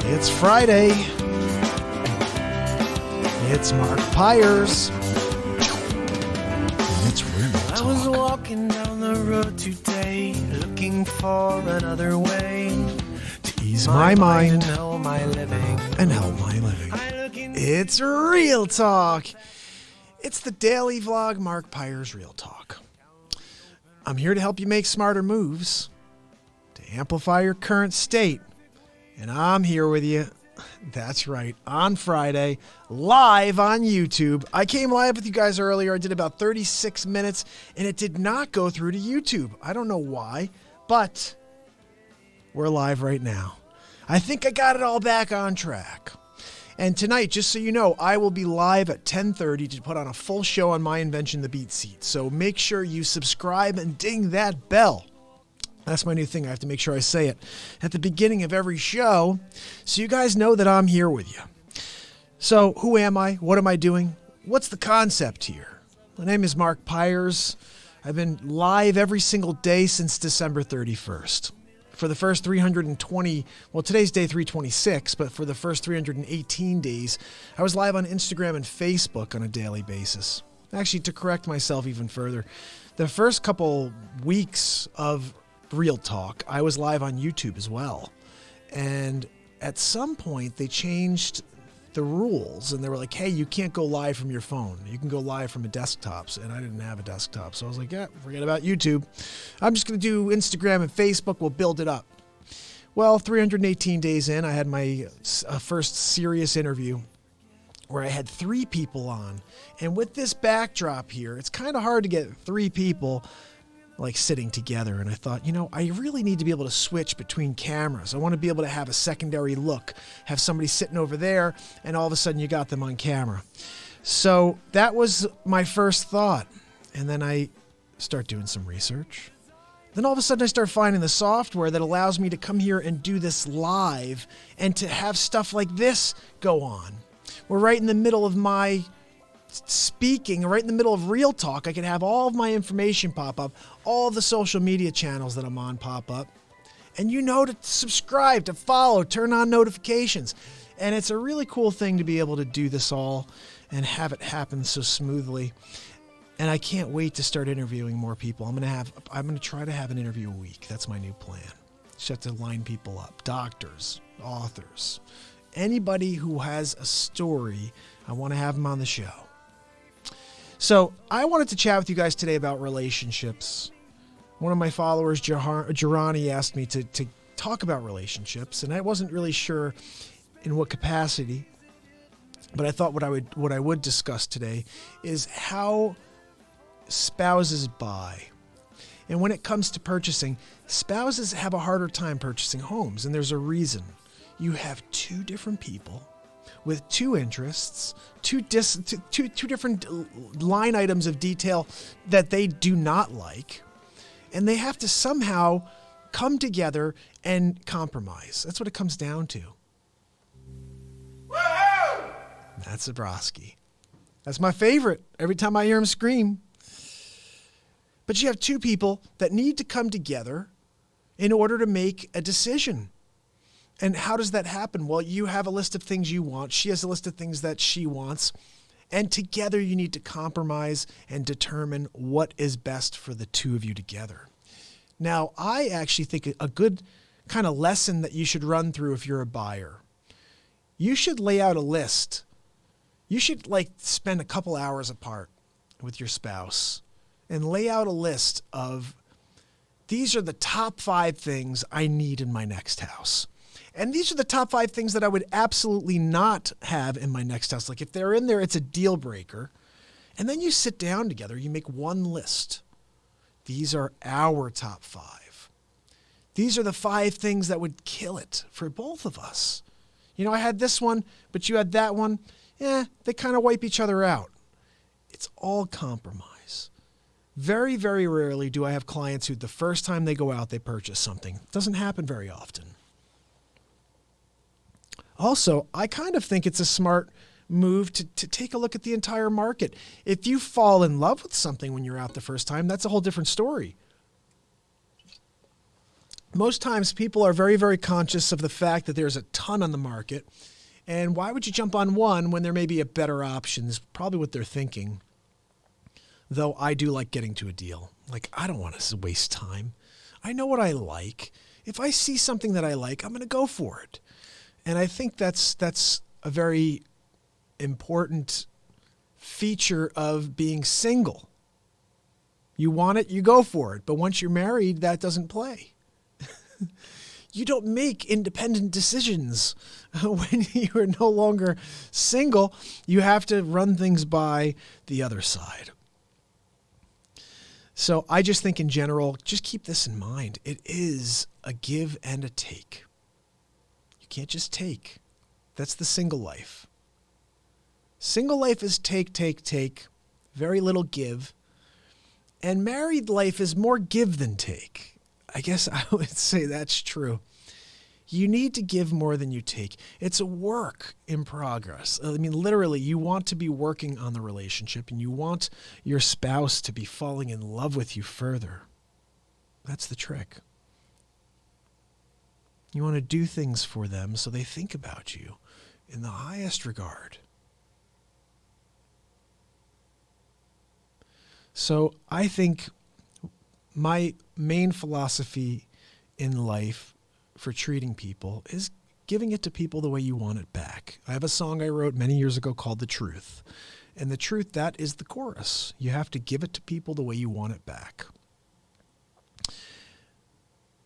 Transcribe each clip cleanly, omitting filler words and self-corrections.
It's Friday. It's Mark Pyers. And it's Real Talk. I was walking down the road today, looking for another way to ease my mind and help my living. It's Real Talk. It's the daily vlog, Mark Pyers Real Talk. I'm here to help you make smarter moves, to amplify your current state. And I'm here with you, that's right, on Friday, live on YouTube. I came live with you guys earlier. I did about 36 minutes, and it did not go through to YouTube. I don't know why, but we're live right now. I think I got it all back on track. And tonight, just so you know, I will be live at 10:30 to put on a full show on my invention, the BeatSeat. So make sure you subscribe and ding that bell. That's my new thing. I have to make sure I say it at the beginning of every show so you guys know that I'm here with you. So who am I? What am I doing? What's the concept here? My name is Mark Pyers. I've been live every single day since December 31st. For the first 320, well, today's day 326, but for the first 318 days, I was live on Instagram and Facebook on a daily basis. Actually, to correct myself even further, the first couple weeks of Real Talk, I was live on YouTube as well. And at some point, they changed the rules, and they were like, hey, you can't go live from your phone. You can go live from a desktop. And I didn't have a desktop. So I was like, yeah, forget about YouTube. I'm just going to do Instagram and Facebook. We'll build it up. Well, 318 days in, I had my first serious interview where I had 3 people on. And with this backdrop here, it's kind of hard to get 3 people like sitting together. And I thought, you know, I really need to be able to switch between cameras. I want to be able to have a secondary look, have somebody sitting over there, and all of a sudden you got them on camera. So that was my first thought. And then I start doing some research. Then all of a sudden I start finding the software that allows me to come here and do this live and to have stuff like this go on. We're right in the middle of my speaking, right in the middle of Real Talk. I can have all of my information pop up, all of the social media channels that I'm on pop up, and you know to subscribe, to follow, turn on notifications. And it's a really cool thing to be able to do this all and have it happen so smoothly. And I can't wait to start interviewing more people. I'm going to try to have an interview a week. That's my new plan. Just have to line people up. Doctors, authors, anybody who has a story, I want to have them on the show. So I wanted to chat with you guys today about relationships. One of my followers, Jirani, asked me to talk about relationships, and I wasn't really sure in what capacity, but I thought what I would discuss today is how spouses buy. And when it comes to purchasing, spouses have a harder time purchasing homes, and there's a reason. You have 2 different people with 2 interests, two different line items of detail that they do not like, and they have to somehow come together and compromise. That's what it comes down to. Woo-hoo! That's Zabrowski. That's my favorite. Every time I hear him scream. But you have 2 people that need to come together in order to make a decision. And how does that happen? Well, you have a list of things you want. She has a list of things that she wants. And together you need to compromise and determine what is best for the 2 of you together. Now, I actually think a good kind of lesson that you should run through if you're a buyer, you should lay out a list. You should spend a couple hours apart with your spouse and lay out a list of, these are the top 5 things I need in my next house. And these are the top 5 things that I would absolutely not have in my next house. Like if they're in there, it's a deal breaker. And then you sit down together, you make one list. These are our top 5. These are the 5 things that would kill it for both of us. You know, I had this one, but you had that one. Yeah, they kind of wipe each other out. It's all compromise. Very, very rarely do I have clients who the first time they go out, they purchase something. It doesn't happen very often. Also, I kind of think it's a smart move to take a look at the entire market. If you fall in love with something when you're out the first time, that's a whole different story. most times people are very, very conscious of the fact that there's a ton on the market. And why would you jump on one when there may be a better option is probably what they're thinking. Though I do like getting to a deal. Like, I don't want to waste time. I know what I like. If I see something that I like, I'm going to go for it. And I think that's a very important feature of being single. You want it, you go for it. But once you're married, that doesn't play. You don't make independent decisions when you are no longer single. You have to run things by the other side. So I just think in general, just keep this in mind. It is a give and a take. You can't just take. That's the single life. Single life is take, take, take. Very little give. And married life is more give than take. I guess I would say that's true. You need to give more than you take. It's a work in progress. I mean, literally, you want to be working on the relationship and you want your spouse to be falling in love with you further. That's the trick. You want to do things for them so they think about you in the highest regard. So I think my main philosophy in life for treating people is giving it to people the way you want it back. I have a song I wrote many years ago called The Truth. And the truth, that is the chorus. You have to give it to people the way you want it back.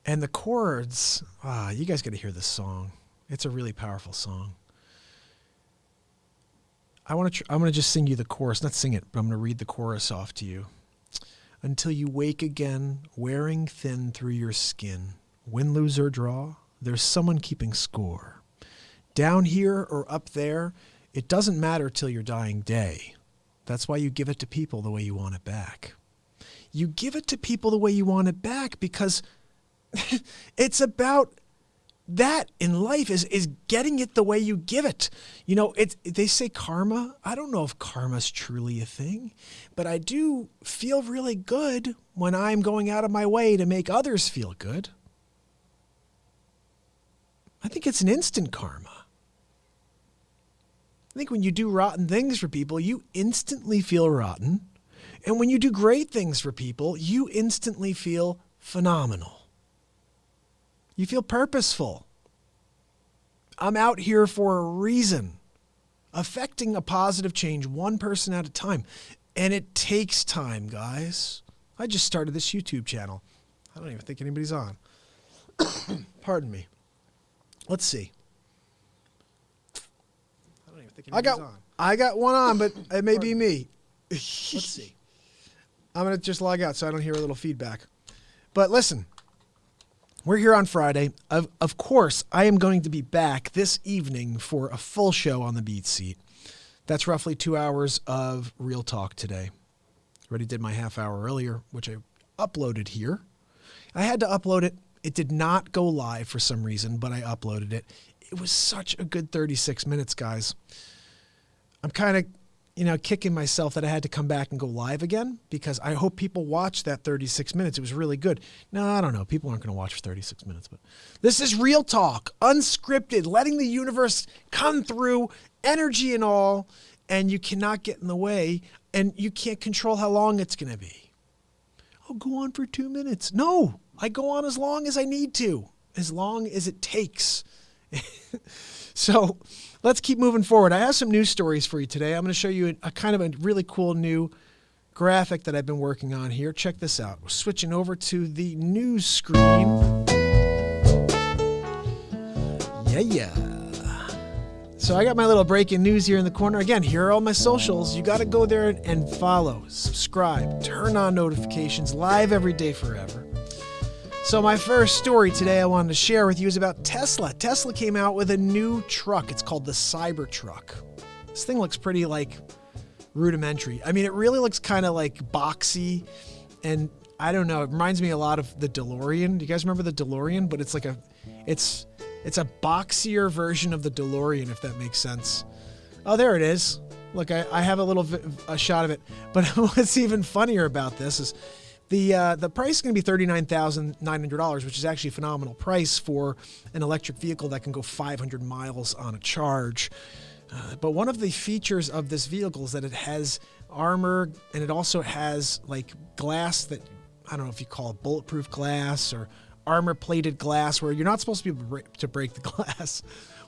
And the chords, you guys got to hear this song. It's a really powerful song. I'm going to just sing you the chorus, not sing it, but I'm going to read the chorus off to you. Until you wake again, wearing thin through your skin. Win, lose, or draw, there's someone keeping score. Down here or up there, it doesn't matter till your dying day. That's why you give it to people the way you want it back. You give it to people the way you want it back because it's about that in life is getting it the way you give it. You know, they say karma. I don't know if karma's truly a thing, but I do feel really good when I'm going out of my way to make others feel good. I think it's an instant karma. I think when you do rotten things for people, you instantly feel rotten. And when you do great things for people, you instantly feel phenomenal. You feel purposeful. I'm out here for a reason, affecting a positive change one person at a time. And it takes time, guys. I just started this YouTube channel. I don't even think anybody's on. Pardon me. Let's see. I don't even think anybody's on. I got one on, but it may be me. Let's see. I'm going to just log out so I don't hear a little feedback. But listen. We're here on Friday. Of course, I am going to be back this evening for a full show on the BeatSeat. That's roughly 2 hours of real talk today. Already did my half hour earlier, which I uploaded here. I had to upload it. It did not go live for some reason, but I uploaded it. It was such a good 36 minutes, guys. I'm kind of, kicking myself that I had to come back and go live again because I hope people watch that 36 minutes. It was really good. No, I don't know. People aren't going to watch for 36 minutes, but this is real talk, unscripted, letting the universe come through, energy and all, and you cannot get in the way, and you can't control how long it's going to be. I'll go on for 2 minutes. No, I go on as long as I need to, as long as it takes. So let's keep moving forward. I have some news stories for you today. I'm going to show you a kind of a really cool new graphic that I've been working on here. Check this out. We're switching over to the news screen. Yeah. So I got my little breaking news here in the corner. Again, here are all my socials. You got to go there and follow, subscribe, turn on notifications, live every day forever. So my first story today I wanted to share with you is about Tesla. Tesla came out with a new truck. It's called the Cybertruck. This thing looks pretty rudimentary. I mean, it really looks kind of boxy, and I don't know. It reminds me a lot of the DeLorean. Do you guys remember the DeLorean? But it's it's a boxier version of the DeLorean, if that makes sense. Oh, there it is. Look, I have a shot of it. But what's even funnier about this is The price is going to be $39,900, which is actually a phenomenal price for an electric vehicle that can go 500 miles on a charge. But one of the features of this vehicle is that it has armor, and it also has like glass that, I don't know if you call it bulletproof glass or armor-plated glass, where you're not supposed to be able to break the glass.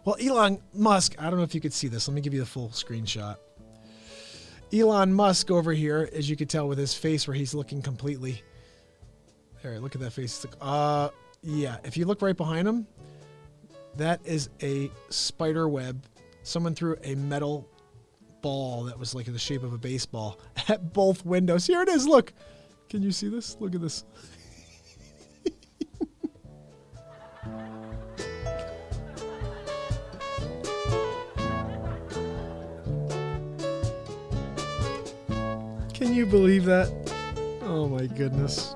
Well, Elon Musk, I don't know if you could see this. Let me give you the full screenshot. Elon Musk over here, as you can tell with his face where he's looking completely... There, look at that face. Yeah, if you look right behind him, that is a spider web. Someone threw a metal ball that was like in the shape of a baseball at both windows. Here it is, look. Can you see this? Look at this. Can you believe that? Oh my goodness.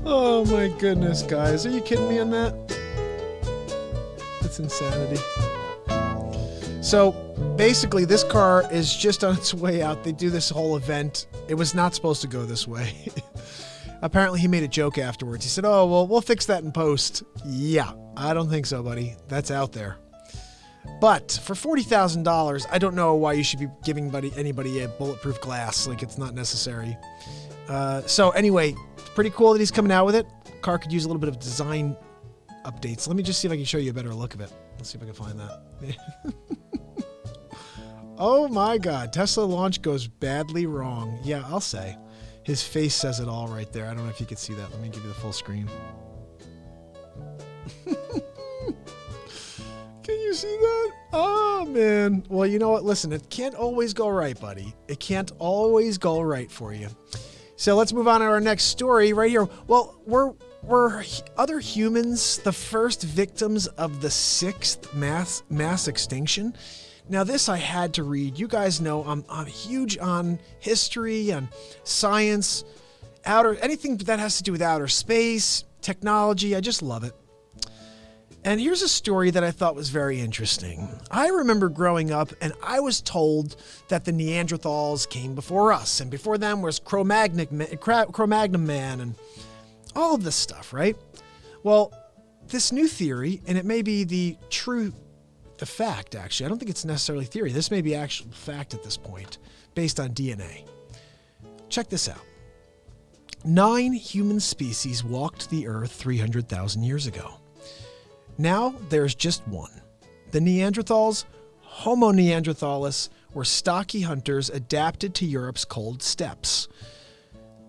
Oh my goodness, guys. Are you kidding me on that? That's insanity. So basically this car is just on its way out. They do this whole event. It was not supposed to go this way. Apparently he made a joke afterwards. He said, oh, well, we'll fix that in post. Yeah, I don't think so, buddy. That's out there. But for $40,000, I don't know why you should be giving anybody a bulletproof glass. Like, it's not necessary. So anyway, it's pretty cool that he's coming out with it. Car could use a little bit of design updates. Let me just see if I can show you a better look of it. Let's see if I can find that. Oh my God, Tesla launch goes badly wrong. Yeah, I'll say. His face says it all right there. I don't know if you can see that. Let me give you the full screen. Can you see that? Oh, man. Well, you know what? Listen, it can't always go right, buddy. It can't always go right for you. So let's move on to our next story right here. Well, were other humans the first victims of the sixth mass extinction? Now, this I had to read. You guys know I'm huge on history, on science, anything that has to do with outer space, technology. I just love it. And here's a story that I thought was very interesting. I remember growing up and I was told that the Neanderthals came before us, and before them was Cro-Magnon man and all of this stuff, right? Well, this new theory, and it may be the fact, actually. I don't think it's necessarily theory. This may be actual fact at this point, based on DNA. Check this out. 9 human species walked the earth 300,000 years ago. Now there's just one. The Neanderthals, Homo neanderthalis, were stocky hunters adapted to Europe's cold steppes.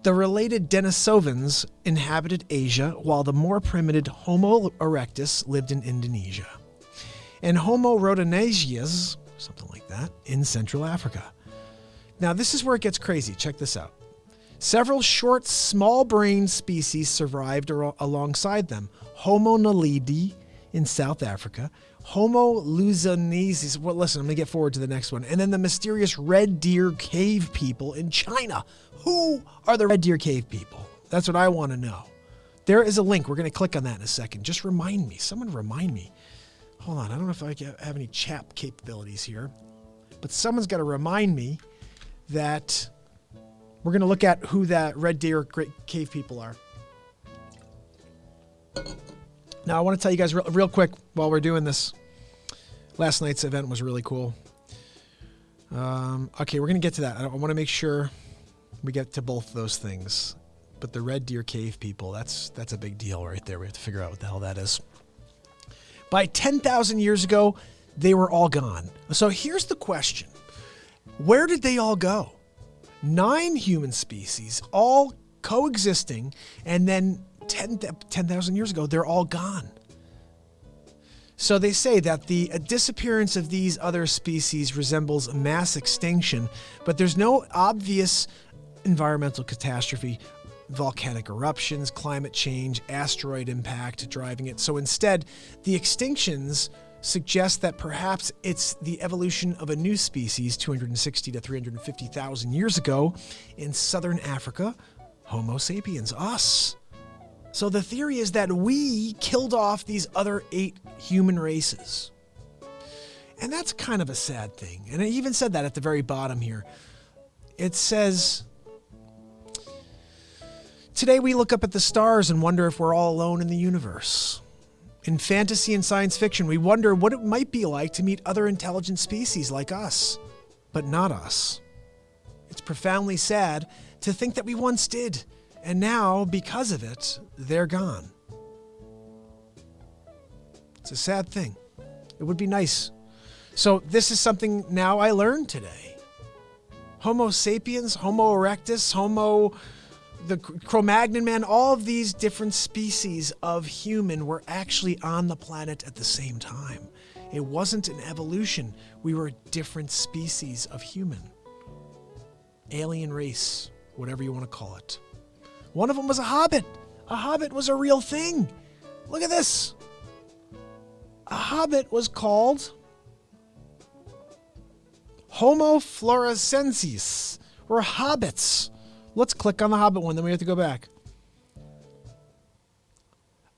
The related Denisovans inhabited Asia, while the more primitive Homo erectus lived in Indonesia. And Homo rhodonesius, something like that, in Central Africa. Now this is where it gets crazy. Check this out. Several short, small-brained species survived alongside them. Homo naledi in South Africa, Homo luzonensis. Well, listen, I'm going to get forward to the next one. And then the mysterious red deer cave people in China. Who are the red deer cave people? That's what I want to know. There is a link. We're going to click on that in a second. Just remind me. Someone remind me. Hold on. I don't know if I have any chat capabilities here, but someone's got to remind me that we're going to look at who that red deer cave people are. Now, I want to tell you guys real quick while we're doing this. Last night's event was really cool. Okay, we're going to get to that. I want to make sure we get to both those things. But the red deer cave people, that's a big deal right there. We have to figure out what the hell that is. By 10,000 years ago, they were all gone. So here's the question. Where did they all go? 9 human species, all coexisting, and then 10,000 years ago, they're all gone. So they say that the disappearance of these other species resembles a mass extinction, but there's no obvious environmental catastrophe, volcanic eruptions, climate change, asteroid impact driving it. So instead, the extinctions suggest that perhaps it's the evolution of a new species 260 to 350,000 years ago in southern Africa, Homo sapiens, us. So the theory is that we killed off these other 8 human races. And that's kind of a sad thing. And it even said that at the very bottom here. It says, today we look up at the stars and wonder if we're all alone in the universe. In fantasy and science fiction, we wonder what it might be like to meet other intelligent species like us, but not us. It's profoundly sad to think that we once did, and now, because of it, they're gone. It's a sad thing. It would be nice. So this is something now I learned today. Homo sapiens, Homo erectus, the Cro-Magnon man, all of these different species of human were actually on the planet at the same time. It wasn't an evolution. We were different species of human. Alien race, whatever you want to call it. One of them was a hobbit. A hobbit was a real thing. Look at this. A hobbit was called Homo floresiensis. We're hobbits. Let's click on the hobbit one, then we have to go back.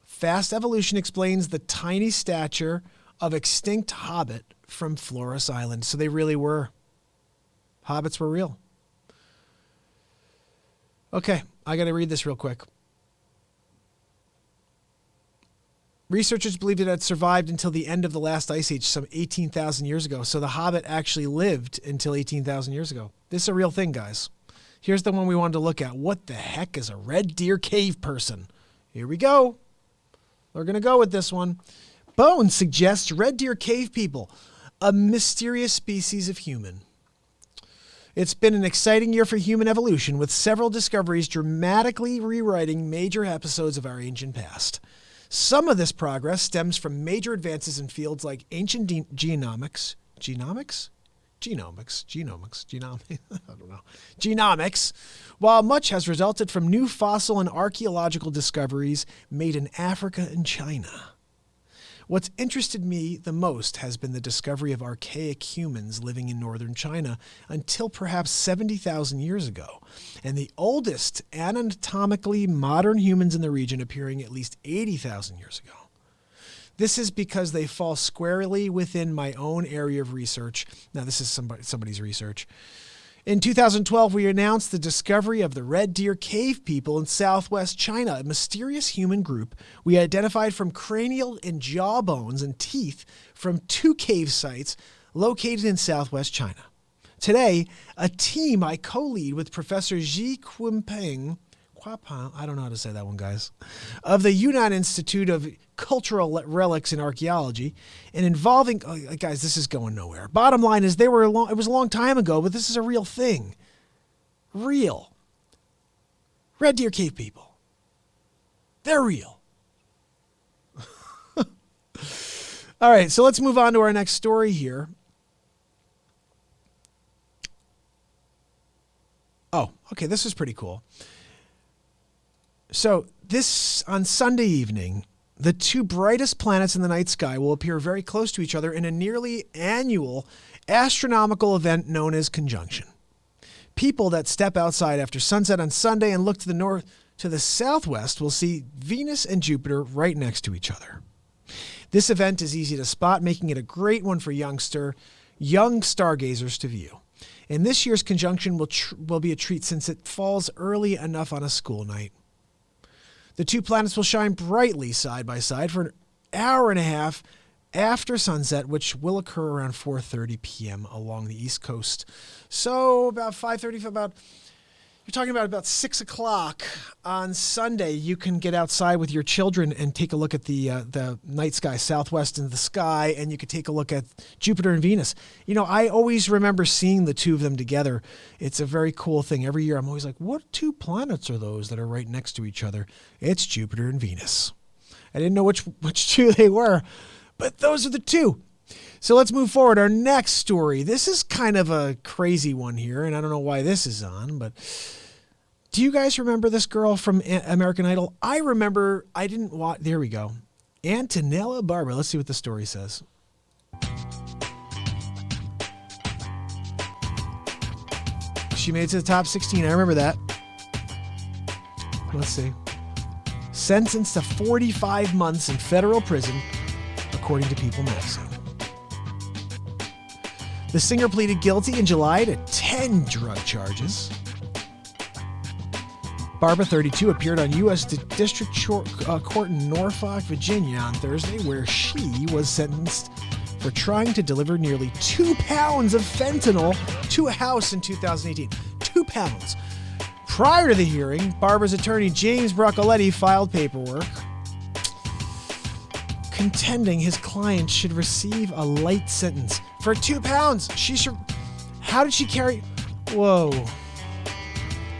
Fast evolution explains the tiny stature of extinct hobbit from Flores Island. So they really were. Hobbits were real. Okay, I got to read this real quick. Researchers believed it had survived until the end of the last ice age, some 18,000 years ago. So the hobbit actually lived until 18,000 years ago. This is a real thing, guys. Here's the one we wanted to look at. What the heck is a red deer cave person? Here we go. We're going to go with this one. Bones suggests red deer cave people, a mysterious species of human. It's been an exciting year for human evolution, with several discoveries dramatically rewriting major episodes of our ancient past. Some of this progress stems from major advances in fields like ancient genomics, while much has resulted from new fossil and archaeological discoveries made in Africa and China. What's interested me the most has been the discovery of archaic humans living in northern China until perhaps 70,000 years ago, and the oldest anatomically modern humans in the region appearing at least 80,000 years ago. This is because they fall squarely within my own area of research. Now, this is somebody's research. In 2012, we announced the discovery of the red deer cave people in southwest China, a mysterious human group we identified from cranial and jaw bones and teeth from 2 cave sites located in southwest China. Today, a team I co-lead with Professor Xi Jinping, I don't know how to say that one, guys, of the Yunnan Institute of Cultural Relics and Archaeology, and involving, guys, this is going nowhere. Bottom line is it was a long time ago, but this is a real thing. Real. Red deer cave people. They're real. All right, so let's move on to our next story here. Oh, okay, this is pretty cool. So on Sunday evening, the 2 brightest planets in the night sky will appear very close to each other in a nearly annual astronomical event known as conjunction. People that step outside after sunset on Sunday and look to the north to the southwest will see Venus and Jupiter right next to each other. This event is easy to spot, making it a great one for young stargazers to view. And this year's conjunction will be a treat since it falls early enough on a school night. The 2 planets will shine brightly side by side for an hour and a half after sunset, which will occur around 4:30 p.m. along the East Coast. So about 5:30, you're talking about 6 o'clock on Sunday, you can get outside with your children and take a look at the night sky, southwest in the sky, and you could take a look at Jupiter and Venus. You know, I always remember seeing the 2 of them together. It's a very cool thing. Every year I'm always like, what 2 planets are those that are right next to each other? It's Jupiter and Venus. I didn't know which 2 they were, but those are the 2. So let's move forward. Our next story. This is kind of a crazy one here, and I don't know why this is on, but do you guys remember this girl from American Idol? I remember. I didn't watch. There we go. Antonella Barba. Let's see what the story says. She made it to the top 16. I remember that. Let's see. Sentenced to 45 months in federal prison, according to People magazine. The singer pleaded guilty in July to 10 drug charges. Barba, 32, appeared on U.S. District Court in Norfolk, Virginia on Thursday, where she was sentenced for trying to deliver nearly 2 pounds of fentanyl to a house in 2018. 2 pounds. Prior to the hearing, Barba's attorney, James Broccoletti, filed paperwork contending his client should receive a light sentence. For 2 pounds, how did she carry? Whoa.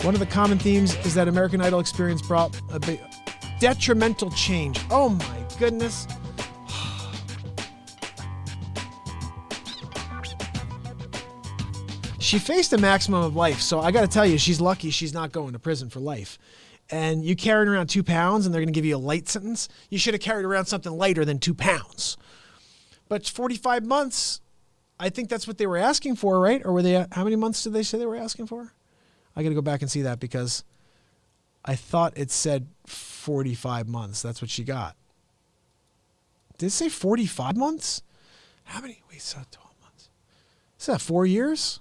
One of the common themes is that American Idol experience brought a big detrimental change. Oh my goodness. She faced a maximum of life, so I got to tell you, she's lucky she's not going to prison for life. And you carrying around 2 pounds and they're going to give you a light sentence? You should have carried around something lighter than 2 pounds. But 45 months, I think that's what they were asking for, right? Or were they? How many months did they say they were asking for? I got to go back and see that because I thought it said 45 months. That's what she got. Did it say 45 months? How many? Wait, so 12 months. Is that 4 years?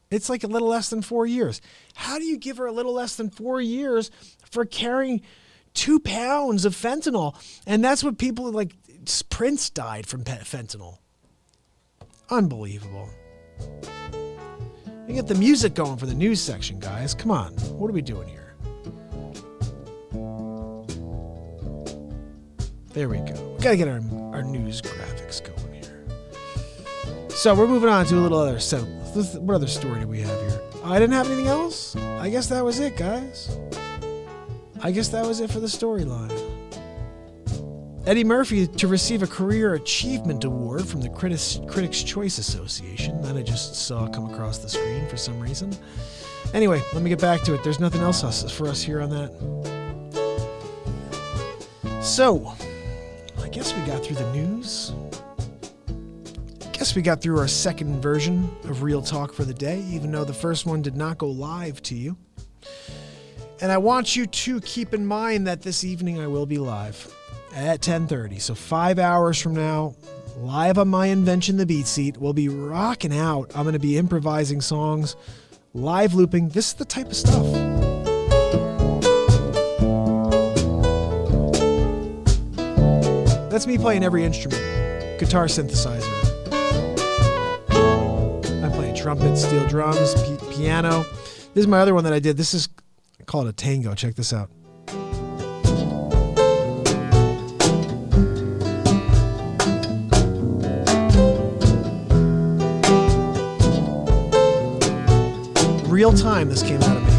It's like a little less than 4 years. How do you give her a little less than 4 years for carrying 2 pounds of fentanyl? And that's what people like. Prince died from fentanyl. Unbelievable. You get the music going for the news section, guys. Come on. What are we doing here? There we go. We got to get our news graphics going here. So we're moving on to a little other set. What other story do we have here? I didn't have anything else? I guess that was it, guys. I guess that was it for the storyline. Eddie Murphy to receive a Career Achievement Award from the Critics' Choice Association. That I just saw come across the screen for some reason. Anyway, let me get back to it. There's nothing else for us here on that. So, I guess we got through the news. We got through our second version of Real Talk for the day, even though the first one did not go live to you. And I want you to keep in mind that this evening I will be live at 10:30. So 5 hours from now, live on my invention, the BeatSeat, we'll be rocking out. I'm going to be improvising songs, live looping. This is the type of stuff. That's me playing every instrument. Guitar, synthesizer. Trumpet, steel drums, piano. This is my other one that I did. I call it a tango. Check this out. Real time, this came out of me.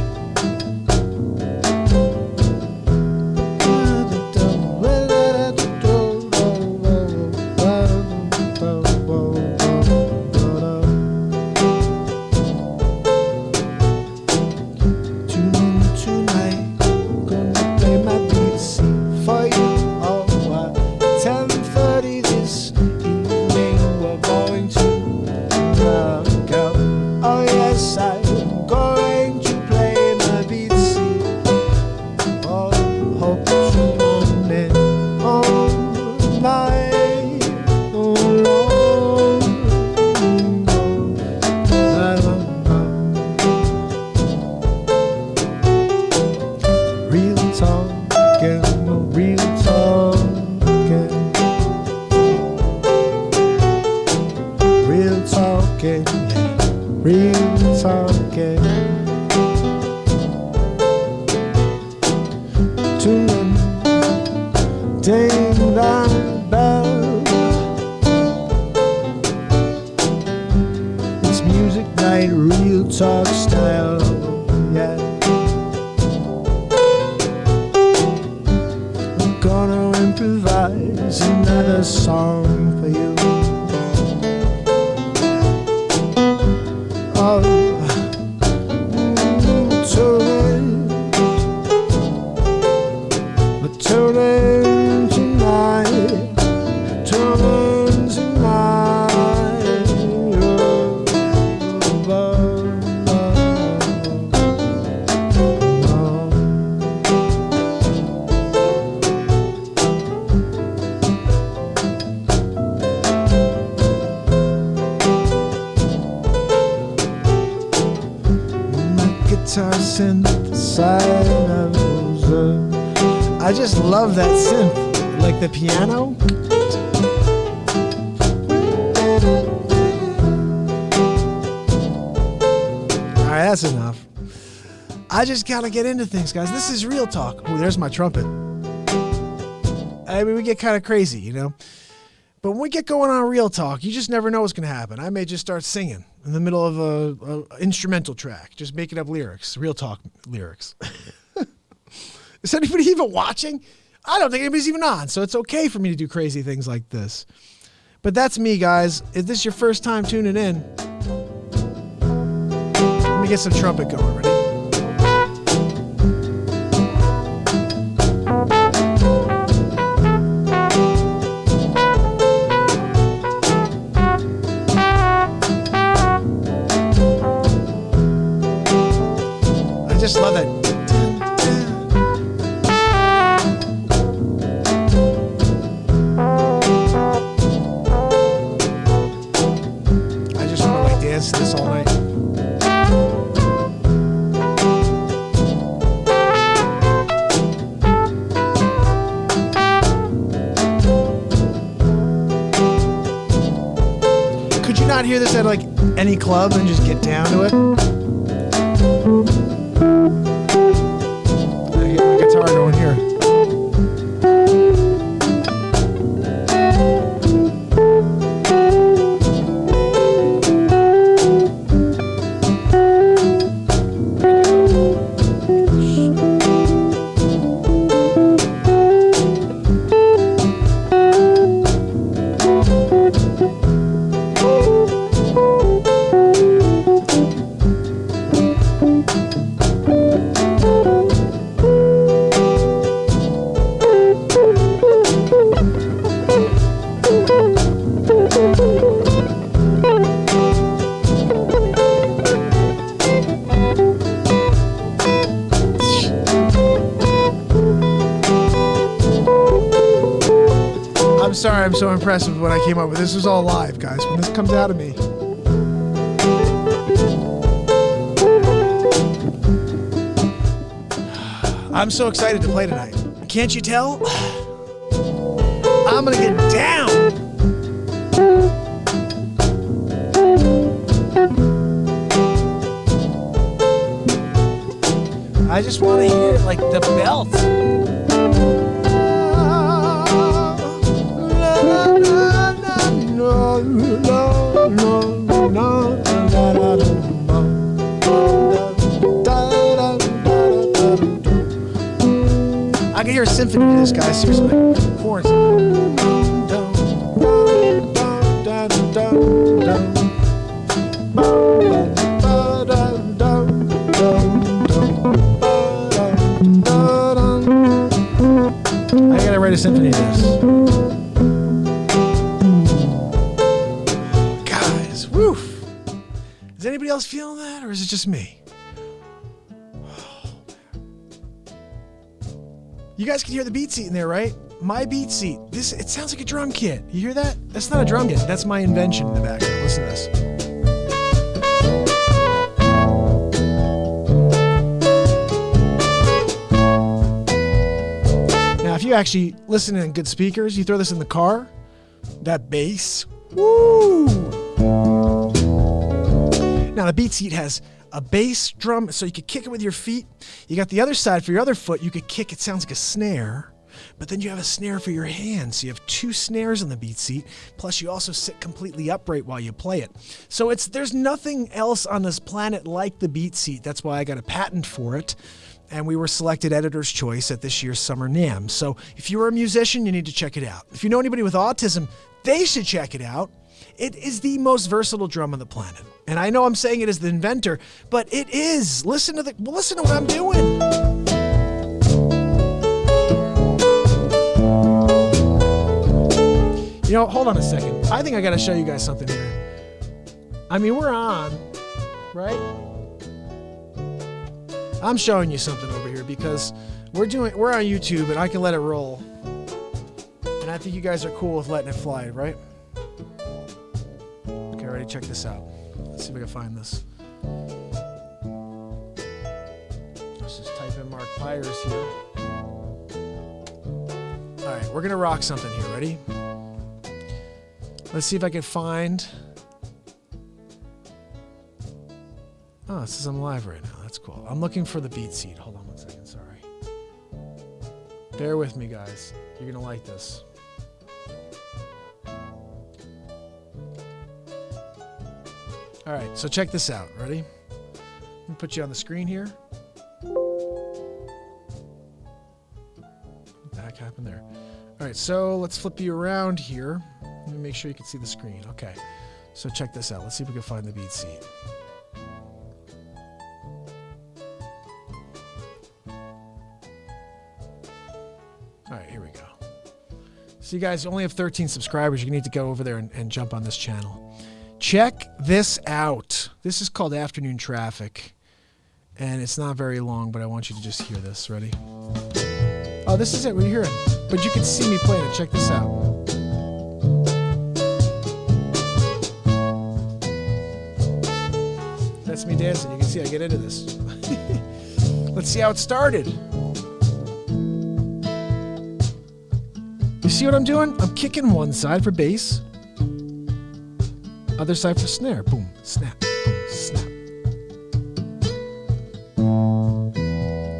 guitar synthesizer. I just love that synth, like the piano. All right, that's enough. I just gotta get into things, guys. This is real talk. Oh, there's my trumpet. I mean, we get kind of crazy, you know? But when we get going on real talk, you just never know what's going to happen. I may just start singing in the middle of a instrumental track, just making up lyrics, real talk lyrics. Is anybody even watching? I don't think anybody's even on, so it's okay for me to do crazy things like this. But that's me, guys. If this is your first time tuning in, let me get some trumpet going. Ready? I just love it. I just want to like dance to this all night. Could you not hear this at like any club and just get down to it? I get my guitar going here. I'm sorry, I'm so impressed with what I came up with. This was all live, guys. When this comes out of me. I'm so excited to play tonight. Can't you tell? I'm gonna get down. I just want to hear like the belt. I can hear a symphony to this, guys. Seriously. Horns. I gotta write a symphony to this. Guys, woof. Is anybody else feeling that, or is it just me? You guys can hear the BeatSeat in there, right? My BeatSeat. It sounds like a drum kit. You hear that? That's not a drum kit. That's my invention in the background. Listen to this. Now, if you actually listen in good speakers, you throw this in the car, that bass, woo! Now, the BeatSeat has a bass drum, so you could kick it with your feet. You got the other side for your other foot. You could kick, it sounds like a snare, but then you have a snare for your hands. So you have two snares on the BeatSeat, plus you also sit completely upright while you play it. So there's nothing else on this planet like the BeatSeat. That's why I got a patent for it. And we were selected Editor's Choice at this year's Summer NAMM. So if you're a musician, you need to check it out. If you know anybody with autism, they should check it out. It is the most versatile drum on the planet. And I know I'm saying it as the inventor, but it is. Listen to what I'm doing. You know, hold on a second. I think I got to show you guys something here. I mean, we're on, right? I'm showing you something over here because we're on YouTube and I can let it roll. And I think you guys are cool with letting it fly, right? Okay, ready? Check this out. Let's see if I can find this. Let's just type in Mark Pyers here. All right, we're going to rock something here. Ready? Let's see if I can find... Oh, it says I'm live right now. That's cool. I'm looking for the BeatSeat. Hold on one second. Sorry. Bear with me, guys. You're going to like this. All right, so check this out. Ready? Let me put you on the screen here. What the heck happened there? All right, so let's flip you around here. Let me make sure you can see the screen. Okay, so check this out. Let's see if we can find the BeatSeat. All right, here we go. So you guys only have 13 subscribers. You need to go over there and jump on this channel. Check this out. This is called Afternoon Traffic. And it's not very long, but I want you to just hear this. Ready? Oh, this is it. What you're hearing. But you can see me playing it. Check this out. That's me dancing. You can see I get into this. Let's see how it started. You see what I'm doing? I'm kicking one side for bass. Other side for snare. Boom, snap, boom, snap.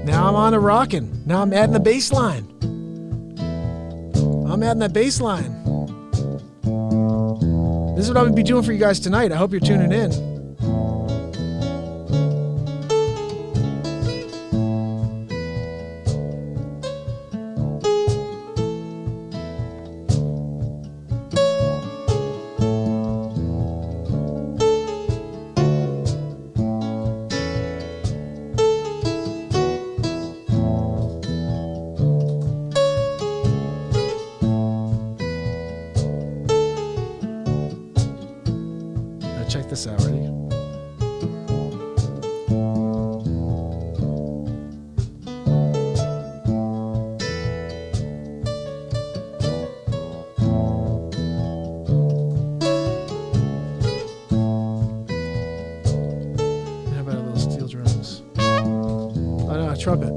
Now I'm on to rocking. Now I'm adding the bass line. I'm adding that bass line. This is what I'm going to be doing for you guys tonight. I hope you're tuning in. Check this out, ready? How about a little steel drums? Oh no, a trumpet.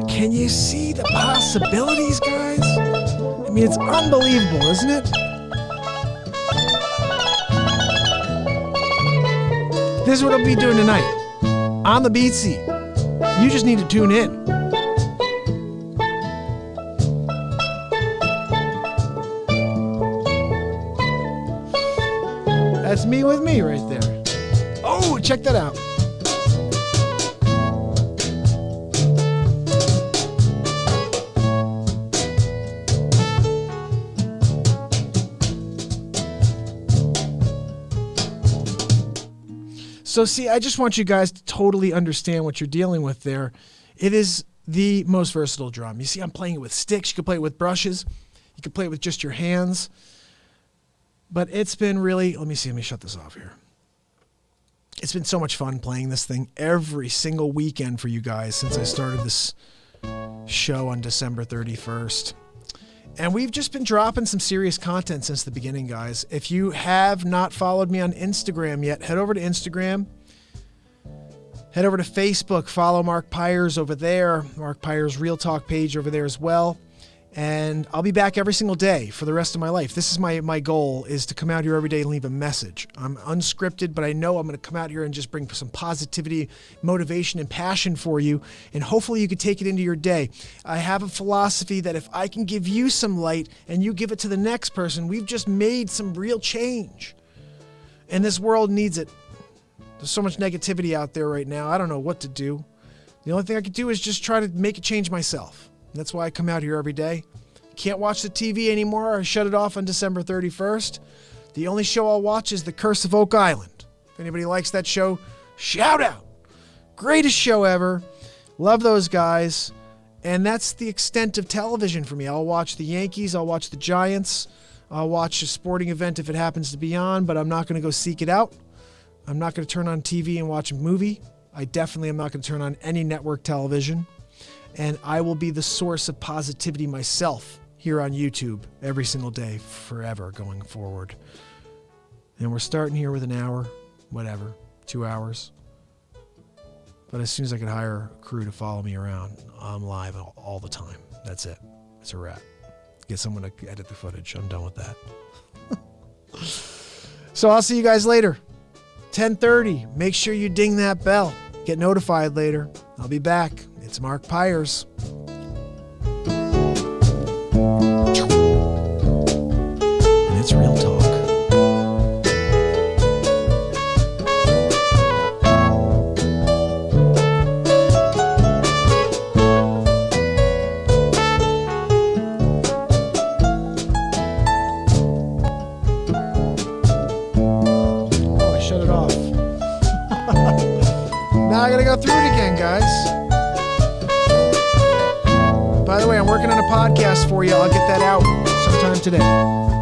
Can you see the possibilities, guys? I mean, it's unbelievable, isn't it? This is what I'll be doing tonight on the BeatSeat. You just need to tune in. That's me with me right there. Oh, check that out. So see, I just want you guys to totally understand what you're dealing with there. It is the most versatile drum. You see, I'm playing it with sticks. You can play it with brushes. You can play it with just your hands. But it's been really, let me shut this off here. It's been so much fun playing this thing every single weekend for you guys since I started this show on December 31st. And we've just been dropping some serious content since the beginning, guys. If you have not followed me on Instagram yet, head over to Instagram. Head over to Facebook. Follow Mark Pyers over there. Mark Pyers Real Talk page over there as well. And I'll be back every single day for the rest of my life. This is my goal, is to come out here every day and leave a message. I'm unscripted, but I know I'm going to come out here and just bring some positivity, motivation, and passion for you. And hopefully you can take it into your day. I have a philosophy that if I can give you some light and you give it to the next person, we've just made some real change. And this world needs it. There's so much negativity out there right now. I don't know what to do. The only thing I can do is just try to make a change myself. That's why I come out here every day. Can't watch the TV anymore. I shut it off on December 31st. The only show I'll watch is The Curse of Oak Island. If anybody likes that show, shout out. Greatest show ever. Love those guys. And that's the extent of television for me. I'll watch the Yankees. I'll watch the Giants. I'll watch a sporting event if it happens to be on, but I'm not going to go seek it out. I'm not going to turn on TV and watch a movie. I definitely am not going to turn on any network television. And I will be the source of positivity myself here on YouTube every single day, forever going forward. And we're starting here with an hour, whatever, 2 hours. But as soon as I could hire a crew to follow me around, I'm live all the time. That's it. It's a wrap. Get someone to edit the footage. I'm done with that. So I'll see you guys later. 10:30. Make sure you ding that bell. Get notified later. I'll be back. It's Mark Pyers. And it's Real Talk. Now I gotta go through it again, guys. By the way, I'm working on a podcast for you. I'll get that out sometime today.